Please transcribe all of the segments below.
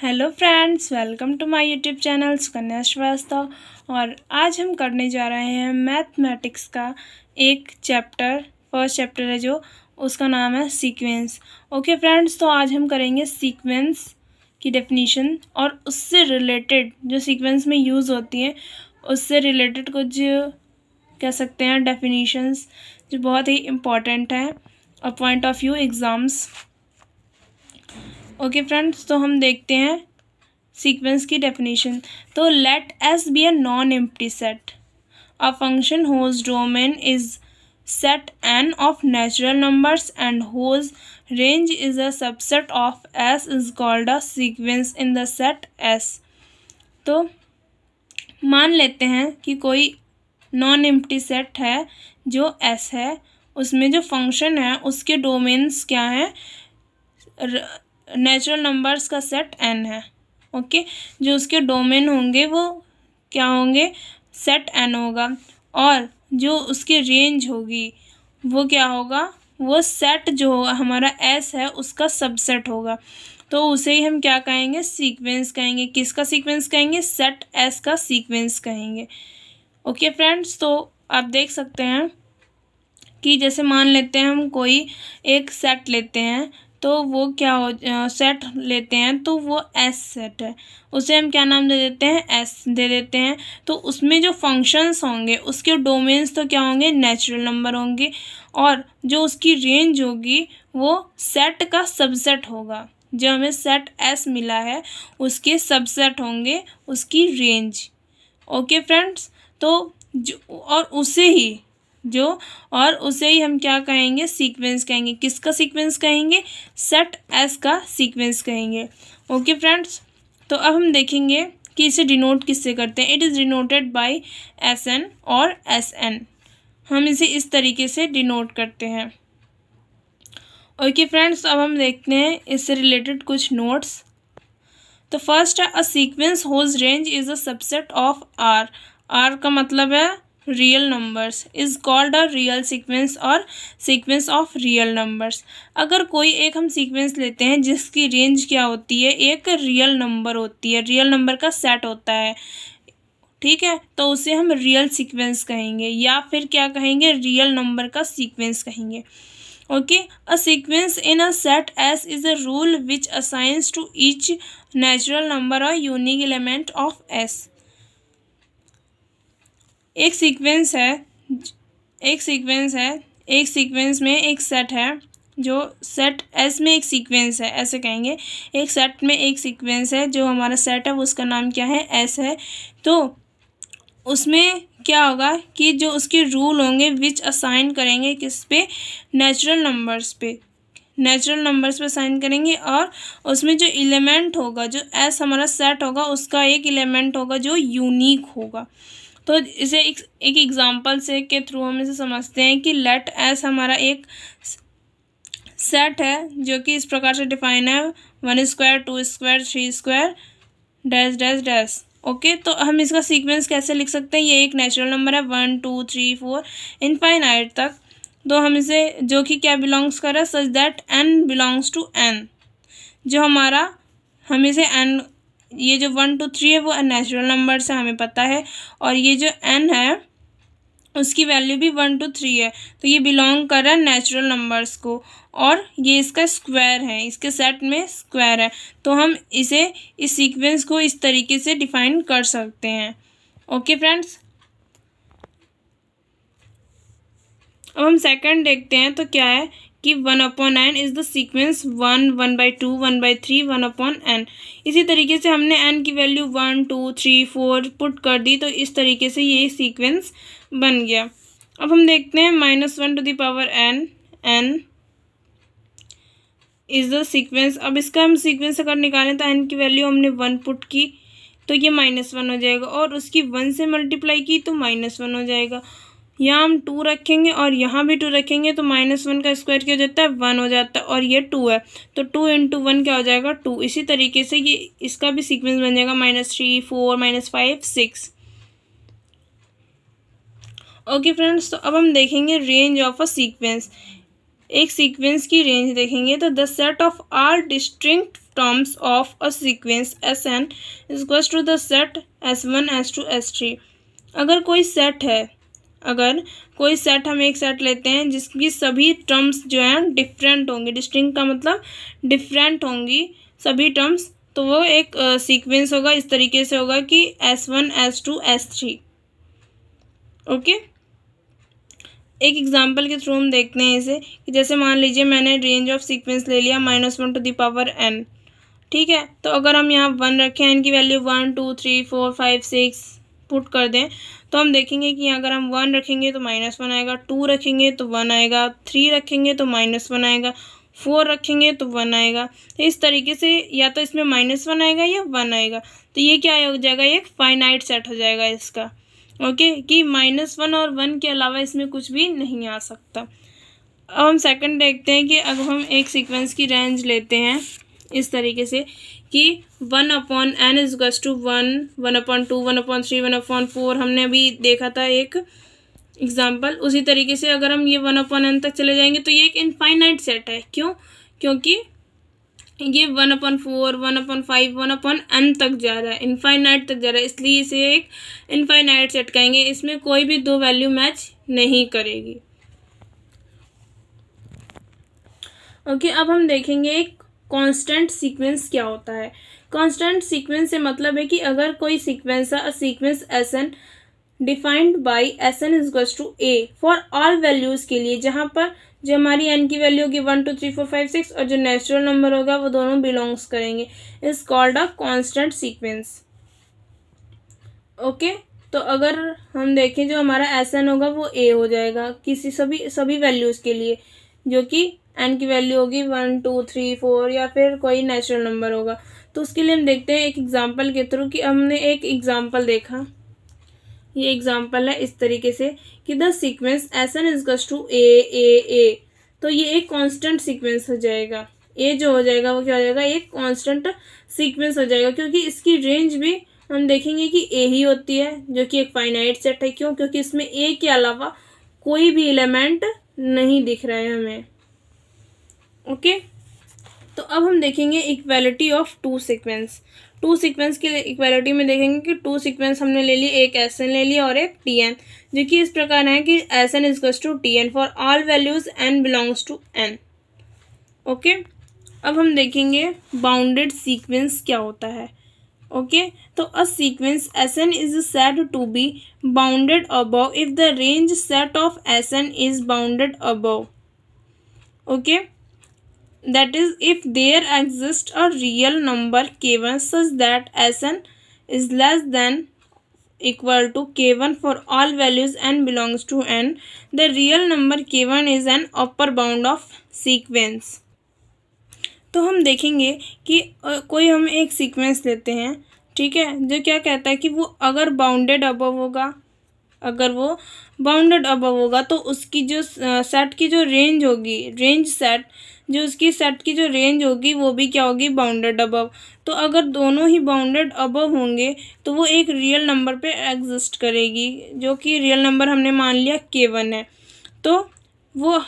Hello friends, welcome to my YouTube channel Sukanya Srivastava. और आज हम करने जा रहे हैं मैथमेटिक्स का एक फर्स्ट चैप्टर है जो उसका नाम है सीक्वेंस। ओके फ्रेंड्स, तो आज हम करेंगे सीक्वेंस की डेफिनीशन और उससे रिलेटेड जो सीक्वेंस में यूज़ होती हैं उससे रिलेटेड कुछ कह सकते हैं डेफिनीशंस जो बहुत ही इम्पॉर्टेंट है और point of view exams. Okay friends, तो हम देखते हैं सीक्वेंस की डेफिनेशन। तो let S be a non empty set, a function whose domain is set N of natural numbers and whose range is a subset of S is called a sequence in the set S. तो मान लेते हैं कि कोई non empty set है जो S है, उसमें जो फंक्शन है उसके डोमेन्स क्या हैं, नेचुरल नंबर्स का सेट एन है। ओके, जो उसके डोमेन होंगे वो क्या होंगे, सेट एन होगा, और जो उसकी रेंज होगी वो क्या होगा, वो सेट जो हमारा एस है उसका सबसेट होगा। तो उसे ही हम क्या कहेंगे, सीक्वेंस कहेंगे। किसका सीक्वेंस कहेंगे, सेट एस का सीक्वेंस कहेंगे। ओके फ्रेंड्स, तो आप देख सकते हैं कि जैसे मान लेते हैं हम कोई एक सेट लेते हैं, तो वो क्या हो सेट लेते हैं तो वो एस सेट है, उसे हम क्या नाम दे देते हैं, एस दे देते हैं। तो उसमें जो फंक्शंस होंगे उसके डोमेन्स तो क्या होंगे, नेचुरल नंबर होंगे, और जो उसकी रेंज होगी वो सेट का सबसेट होगा। जो हमें सेट एस मिला है उसके सबसेट होंगे उसकी रेंज। ओके फ्रेंड्स, तो उसे ही हम क्या कहेंगे, सीक्वेंस कहेंगे। किसका सीक्वेंस कहेंगे, सेट एस का सीक्वेंस कहेंगे। ओके फ्रेंड्स, तो अब हम देखेंगे कि इसे डिनोट किससे करते हैं। It is denoted by S N और एस एन। हम इसे इस तरीके से डिनोट करते हैं। ओके फ्रेंड्स, अब हम देखते हैं इससे रिलेटेड कुछ नोट्स। तो फर्स्ट है, a sequence whose range is a subset of R. R का मतलब है real numbers, is called a real sequence और सीक्वेंस ऑफ रियल नंबर्स। अगर कोई एक हम सीक्वेंस लेते हैं जिसकी रेंज क्या होती है, एक रियल नंबर होती है, रियल नंबर का सेट होता है, ठीक है, तो उसे हम रियल सीक्वेंस कहेंगे, या फिर क्या कहेंगे, रियल नंबर का सीक्वेंस कहेंगे। Okay, a sequence in a set S is a rule which assigns to each natural number a unique element of S. एक सीक्वेंस में एक सेट है, जो सेट एस में एक सीक्वेंस है, ऐसे कहेंगे। एक सेट में एक सीक्वेंस है, जो हमारा सेट है वो उसका नाम क्या है, एस है। तो उसमें क्या होगा कि जो उसके रूल होंगे विच असाइन करेंगे किस पे, नेचुरल नंबर्स पे असाइन करेंगे, और उसमें जो एलिमेंट होगा, जो एस हमारा सेट होगा उसका एक एलिमेंट होगा जो यूनिक होगा। तो इसे एक एग्जांपल से के थ्रू हम इसे समझते हैं कि लेट एस हमारा एक सेट है जो कि इस प्रकार से डिफाइन है, 1 square 2 square 3 square dash dash dash. Okay, तो हम इसका सीक्वेंस कैसे लिख सकते हैं, ये एक नेचुरल नंबर है 1 2 3 4 इनफाइनाइट तक। तो हम इसे जो कि क्या बिलोंग्स कर रहा है, such that n belongs to N, जो हमारा हम इसे एन, ये जो 1 2 3 है वो नेचुरल नंबर्स है, हमें पता है, और ये जो एन है उसकी वैल्यू भी 1 2 3 है, तो ये बिलोंग कर रहा है नेचुरल नंबर्स को, और ये इसका स्क्वायर है, इसके सेट में स्क्वायर है। तो हम इसे इस सीक्वेंस को इस तरीके से डिफाइन कर सकते हैं। ओके फ्रेंड्स, अब हम सेकंड देखते हैं। तो क्या है कि 1/n is the sequence 1 1/2 1/3 1/n। इसी तरीके से हमने n की वैल्यू 1 2 3 4 पुट कर दी, तो इस तरीके से ये सीक्वेंस बन गया। अब हम देखते हैं -1 to the power n is the sequence. अब इसका हम सीक्वेंस अगर निकालें तो n की वैल्यू हमने 1 पुट की तो ये -1 हो जाएगा, और उसकी 1 से मल्टीप्लाई की तो -1 हो जाएगा। यहाँ हम 2 रखेंगे और यहाँ भी 2 रखेंगे, तो -1 का स्क्वायर क्या हो जाता है, 1 हो जाता है, और ये 2 है, तो 2 × 1 क्या हो जाएगा, 2। इसी तरीके से ये इसका भी सीक्वेंस बन जाएगा -3 4 -5 6। ओके फ्रेंड्स, तो अब हम देखेंगे रेंज ऑफ अ सीक्वेंस। एक सीक्वेंस की रेंज देखेंगे तो the set of are distinct terms of a sequence Sn is equals to the set S1 S2 S3। अगर कोई सेट हम एक सेट लेते हैं जिसकी सभी टर्म्स जो हैं डिफरेंट होंगी, डिस्टिंक्ट का मतलब डिफरेंट होंगी सभी टर्म्स, तो वो एक सीक्वेंस होगा। इस तरीके से होगा कि S1 S2 S3। ओके, एक एग्जांपल के थ्रू हम देखते हैं इसे कि जैसे मान लीजिए मैंने रेंज ऑफ सीक्वेंस ले लिया -1 to the power n। ठीक है, तो अगर हम यहाँ 1 रखें, n की वैल्यू 1 2 3 4 5 6 पुट कर दें, तो हम देखेंगे कि अगर हम 1 रखेंगे तो -1 आएगा, 2 रखेंगे तो 1 आएगा, 3 रखेंगे तो -1 आएगा, 4 रखेंगे तो 1 आएगा। तो इस तरीके से या तो इसमें -1 आएगा या 1 आएगा। तो ये क्या हो जाएगा, ये एक फाइनाइट सेट हो जाएगा इसका। ओके, कि -1 और 1 के अलावा इसमें कुछ भी नहीं आ सकता। अब हम सेकंड देखते हैं कि अब हम एक सीक्वेंस की रेंज लेते हैं इस तरीके से कि 1/n इज इक्वल्स टू 1, 1/2, 1/3, 1/4। हमने अभी देखा था एक एग्जांपल। उसी तरीके से अगर हम ये 1/n तक चले जाएंगे तो ये एक इनफाइनाइट सेट है। क्यों? क्योंकि ये 1/4, 1/5, 1/n तक जा रहा है, इनफाइनाइट तक जा रहा है, इसलिए इसे एक इनफाइनाइट सेट कहेंगे। इसमें कोई भी दो वैल्यू मैच नहीं करेगी। ओके, अब हम देखेंगे एक कांस्टेंट सीक्वेंस क्या होता है। कांस्टेंट सीक्वेंस से मतलब है कि अगर कोई सीक्वेंस है, a sequence Sn defined by Sn is equals to a for all values के लिए, जहाँ पर जो हमारी n की वैल्यू होगी 1 2 3 4 5 6 और जो नेचुरल नंबर होगा वो दोनों बिलोंग्स करेंगे, is called a constant sequence. Okay, तो अगर हम देखें जो हमारा Sn होगा वो a हो जाएगा किसी सभी वैल्यूज़ के लिए, जो कि n की वैल्यू होगी 1 2 3 4 या फिर कोई नेचुरल नंबर होगा। तो उसके लिए हम देखते हैं एक एग्जांपल के थ्रू कि हमने एक एग्जांपल देखा। ये एग्जांपल है इस तरीके से कि the sequence Sn is equals to a। तो ये एक कांस्टेंट सीक्वेंस हो जाएगा। a जो हो जाएगा वो क्या हो जाएगा, एक कांस्टेंट सीक्वेंस हो जाएगा, क्योंकि इसकी रेंज भी हम देखेंगे कि a ही होती है, जो कि एक फाइनाइट सेट है। क्यों? क्योंकि इसमें a के अलावा कोई भी एलिमेंट नहीं दिख रहा है हमें। ओके, तो अब हम देखेंगे equality of two sequence. Two sequence की इक्वालिटी में देखेंगे कि टू सीक्वेंस हमने ले ली, एक Sn ले लिया और एक Tn, जो कि इस प्रकार है कि Sn is equals to Tn for all values n belongs to n। Okay, अब हम देखेंगे बाउंडेड सीक्वेंस क्या होता है। ओके, तो a sequence Sn is said to be bounded above if the range set of Sn is bounded above. Okay, that is if there exists a real number k1 such that Sn is less than equal to k1 for all values n belongs to n, the real number k1 is an upper bound of sequence। तो हम देखेंगे कि कोई हम एक sequence लेते हैं, ठीक है, जो क्या कहता है कि वो अगर बाउंडेड अबव होगा, अगर वो बाउंडेड अबव होगा तो उसकी जो सेट की जो रेंज होगी, रेंज सेट जो उसकी सेट की जो रेंज होगी वो भी क्या होगी, बाउंडेड अबव। तो अगर दोनों ही बाउंडेड अबव होंगे तो वो एक रियल नंबर पे एग्जिस्ट करेगी, जो कि रियल नंबर हमने मान लिया k1 है। तो वो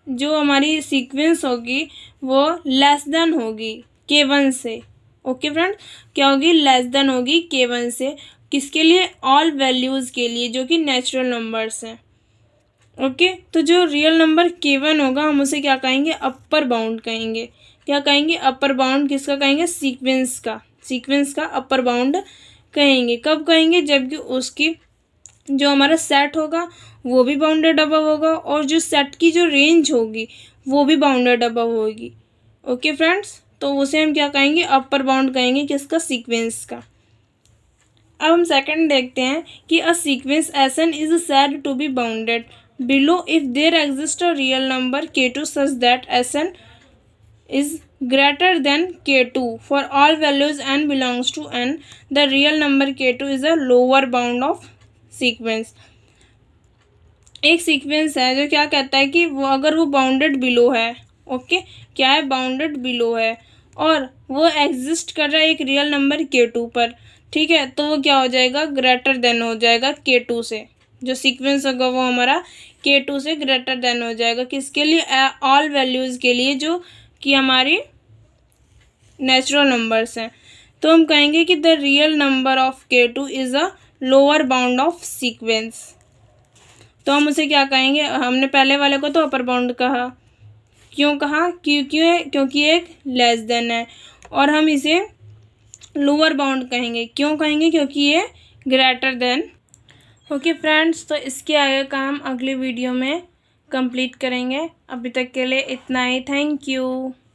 जो हमारी सीक्वेंस होगी वो लेस देन होगी k1 से। ओके फ्रेंड, क्या होगी, लेस देन होगी k1 से। किसके लिए? ऑल वैल्यूज़ के लिए, जो कि नेचुरल नंबर्स हैं। ओके, तो जो रियल नंबर k1 होगा हम उसे क्या कहेंगे, अपर बाउंड कहेंगे। क्या कहेंगे, अपर बाउंड। किसका कहेंगे, सीक्वेंस का, सीक्वेंस का अपर बाउंड कहेंगे। कब कहेंगे, जबकि उसकी जो हमारा सेट होगा वो भी बाउंडेड अबव होगा और जो सेट की जो रेंज होगी वो भी बाउंडेड अबव होगी। ओके फ्रेंड्स, तो उसे हम क्या कहेंगे, अपर बाउंड कहेंगे, किसका, सीक्वेंस का। अब हम सेकंड देखते हैं कि a sequence Sn is said to be bounded below if there exists a real number k2 such that Sn is greater than k2 for all values n belongs to n, the real number k2 is a lower bound of sequence। एक sequence है जो क्या कहता है कि वो अगर वो बाउंडेड बिलो है, ओके, क्या है, बाउंडेड बिलो है और वो एग्जिस्ट कर रहा है एक रियल नंबर k2 पर, ठीक है, तो वो क्या हो जाएगा, ग्रेटर देन हो जाएगा k2 से। जो सीक्वेंस होगा वो हमारा k2 से ग्रेटर देन हो जाएगा। किसके लिए, ऑल वैल्यूज़ के लिए, जो कि हमारी नेचुरल नंबर्स हैं। तो हम कहेंगे कि the real number of K2 is a lower bound of sequence. तो हम उसे क्या कहेंगे, हमने पहले वाले को तो अपर बाउंड कहा, क्यों कहा, क्योंकि एक लेस देन है, और हम इसे लोअर बाउंड कहेंगे, क्यों कहेंगे, क्योंकि ये ग्रेटर देन। ओके फ्रेंड्स, तो इसके आगे का हम अगली वीडियो में कंप्लीट करेंगे। अभी तक के लिए इतना ही। Thank you.